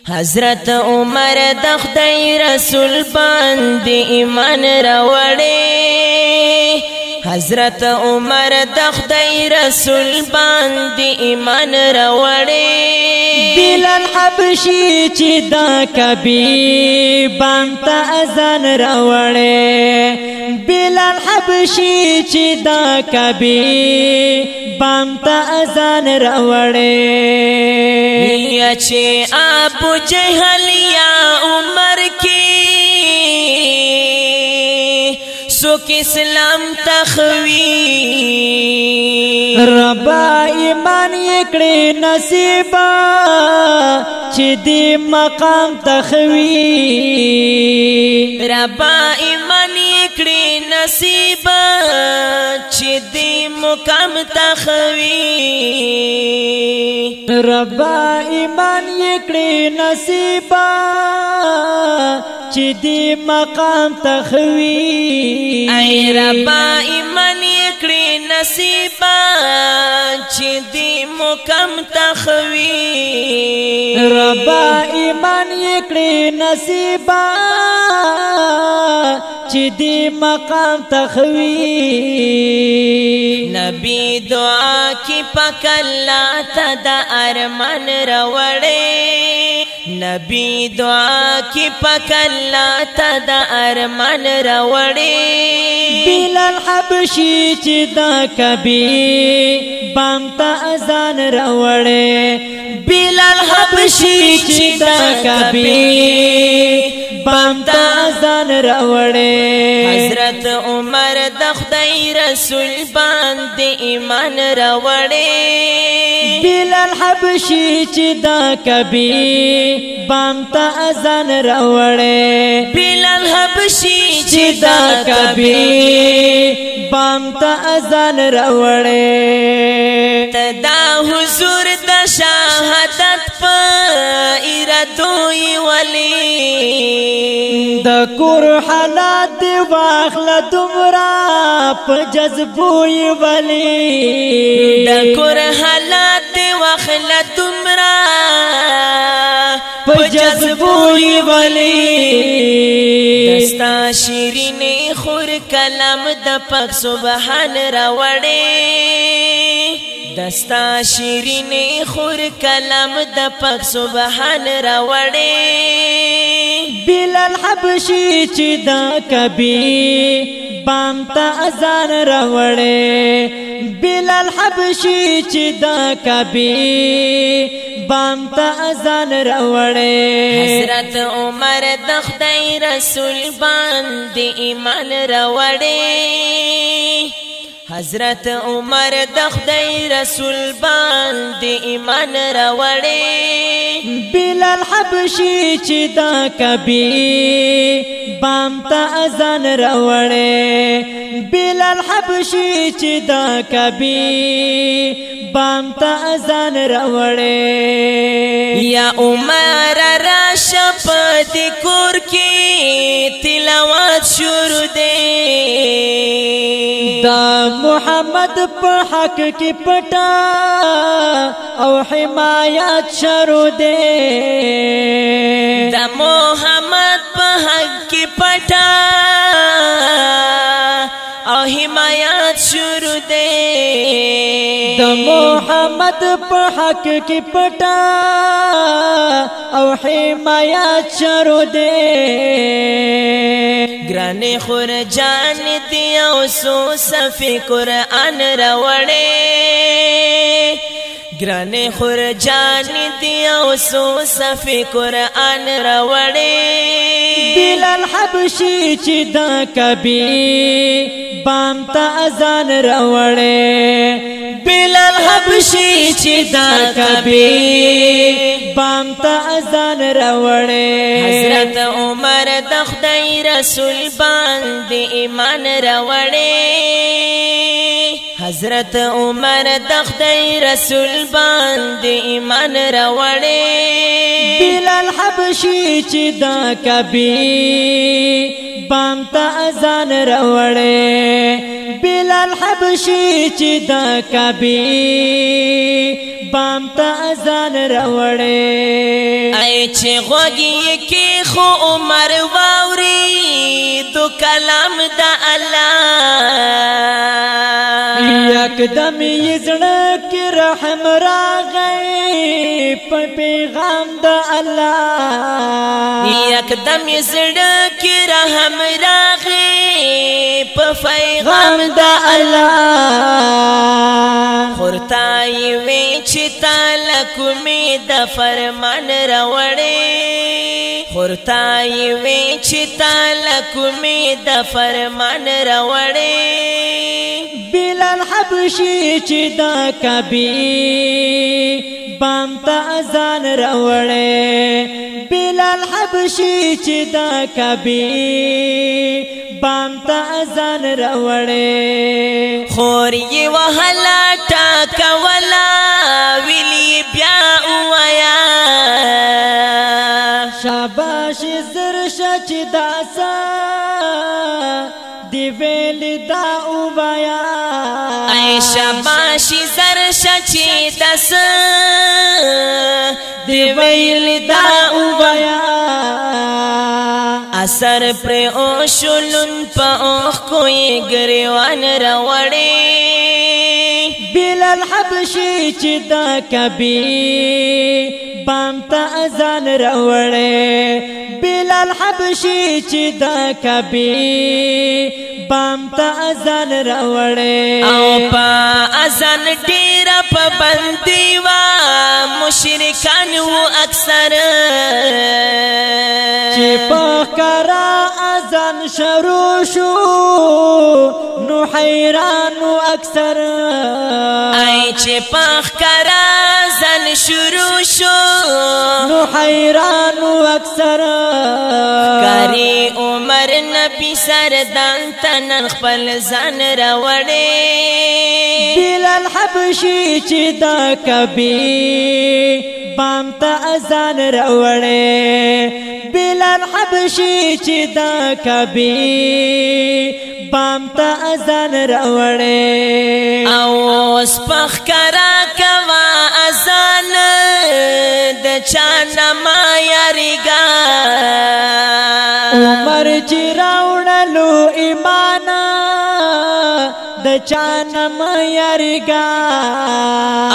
حضرت عمر د خدای رسول باندې ایمان راوړې حضرت عمر د خدای رسول باندې ایمان راوړې بلال حبشي چې دا کبي بانت اذان راوړې بلال حبشي چې دا کبي بانت اذان راوړې یا چې ابو جهل یا عمر کی سوک اسلام تخوی ربا ایمان یکړي نصیبا چې دی مقام تخوی ربا ایمان یکړي نصیبا چې دی مقام تخوی ربا ایمان یکړي نصیبا چې دی مقام تخوی ای ربا ایمان یکړي نصیبا چې دی مقام تخوی ربا ایمان یکړي نصیبا چې دی مقام تخوی نبی دعا کی پک اللہ تا دا ارمان راوړې نبی دعا کی پک اللہ تا دا ارمان راوړې بلال حبشي چې دا کبي بانت اذان راوړې بلال حبشي چې دا کبي بانت اذان راوړې حضرت عمر د خدای رسول باندې ایمان راوړې بلال حبشي چې دا کبي بانت اذان راوړې بلال حبشي چې دا کبي بانت اذان راوړې تدا حضور د شهادت په ارادوي ولی د کور حالات دی واخله دومره په جذبوي ولی د کور حالات دی واخله دومره په جذبوي ولی دستا شیرین خور کلام د پاک سبحان راوړې دستا شیرین خور کلام د پاک سبحان راوړې بلال حبشي چې دا کبي بانت اذان راوړې بلال حبشي چې دا کبي بانت اذان راوړې حضرت عمر د خدای رسول باندې ایمان راوړې حضرت عمر د خدای رسول باندې ایمان راوړې بلال حبشي چې دا کبي بانت اذان راوړې بلال حبشي چې دا کبي بانت اذان راوړې یا عمر راشه په دې کور کې تلاوت شروع دی دا محمد په حق کې پټا او حمایت شروع دی دا محمد په حق کې پټا او حمایت شروع دی دا محمد په حق کې پټا او حمایت شروع دی گرانی خور جان دی او سو صفی قرآن راوړې گرانی خور جان دی او سو صفی قرآن راوړې بلال حبشي چې دا کبي بانت اذان راوړې بلال حبشي چې دا کبي بانت اذان راوړې حضرت عمر د خدای رسول باندې ایمان راوړې حضرت عمر د خدای رسول باندې ایمان راوړې بلال حبشي چې دا کبي بانت اذان راوړې بلال حبشي چې دا کبي بام تا اذان روڑے اے چه غوگی کی خو عمر واوری دو کلام دا اللہ یکدم یزڑک رحم راغی پیغام دا اللہ یکدم یزڑک رحم راغی پیغام دا اللہ خورتائی ویچتا لکمی دا فرمان روڑے خورتائی ویچتا لکمی دا فرمان روڑے بلال حبشی چی دا کبی بام تا اذان روڑے بلال حبشی چی دا کبی بام تا اذان روڑے خوری وحلا ٹاکا ولا ویلی بیا اویا شاباش زرشا چی داسا دی ویلی دا اوبایا ای شاباشی زرشا چی دس دی ویلی دا اوبایا اثر پر اوشلن پا اوخ کوئی گریوان روڑے بلال حبشی چی دا کبی بام تا اذان روڑے بلال حبشی چی دا کبی بام تا اذان روڑے او پا اذان ڈیرا پا بندیوا مشرکان و اکثر چی پاک کرا اذان شروع شو نو حیران و اکثر ای چی پاک کرا اذان شروع شو نو حیران و اکثر کاری عمر نبی سردان تنن خپل ځان راوړې بلال حبشی چی دا کبی بام تا اذان روڑے بلال حبشی چی دا کبی بام تا اذان روڑے او سپخ کرا کوا اذان د چانا ما یاریگا عمر چی راوڑلو ایمانا د چانا ما یاریگا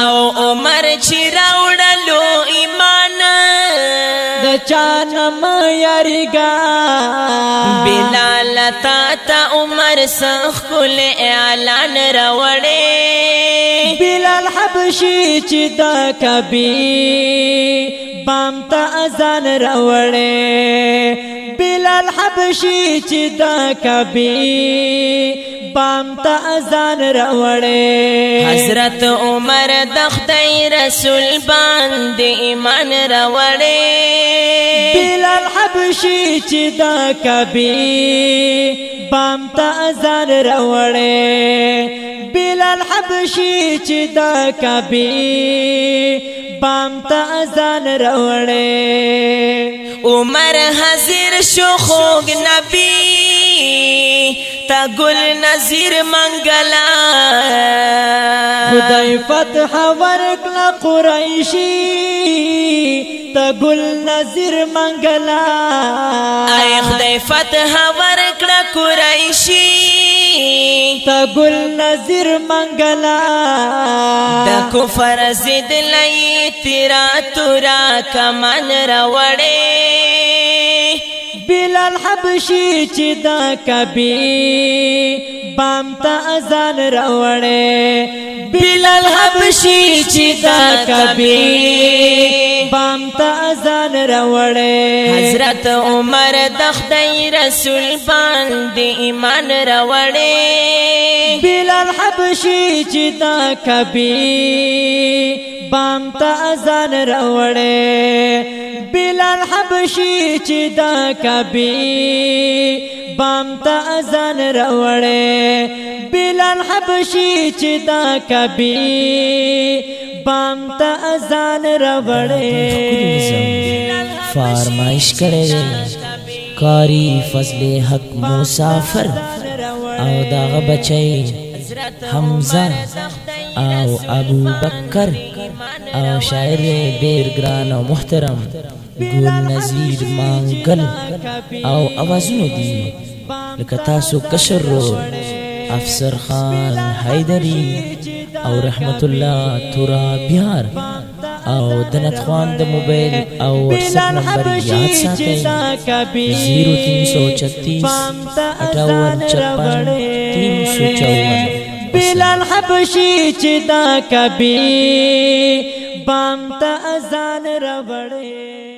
او عمر چی راوڑلو ایمان د چانا ما یاریگا بلال تا عمر سخ کل اعلان روڑے بلال حبشی چی دا کبی بام تا اذان روڑے بلال حبشی چی دا کبی بام تا اذان روڑے حضرت عمر دخدای رسول باند ایمان روڑے بلال حبشی چی دا کبی بام تا اذان روڑے بلال حبشی چی دا کبی بام تا اذان روڑے عمر حاضر شو خوگ نبی تا گل نظیر منگلا خدای فتح ورکلا قریشی تا گل نظیر منگلا ای خدای فتح ورکلا قریشی تا گل نظیر منگلا دا کفر زد لئی تیرا تورا کمان روڑے بلال حبشی چی دا کبی بام تا اذان روڑے بلال حبشی چی دا کبی بام تا اذان روڑے حضرت عمر دخدای رسول باند ایمان روڑے بلال حبشی چی دا کبی بام تا اذان روڑے بلال حبشی چی دا کبی بام تا اذان روڑے بلال حبشی چی دا کبی بام تا اذان روڑے فرمائش کرے قاری فضل حق مسافر او داغ بچائی حمزہ او ابو بکر او شاعر ډیر ګران او محترم ګل نذیر مانګل او اوازونه دي لکه تاسو کشر افسر خان حیدری او رحمت الله تورا بیار او دنت خوان د موبایل او واتساپ نمبر یاد ساتئ 0336 5856 354 بلال حبشي چې دا کبي بام ته اذان راوړې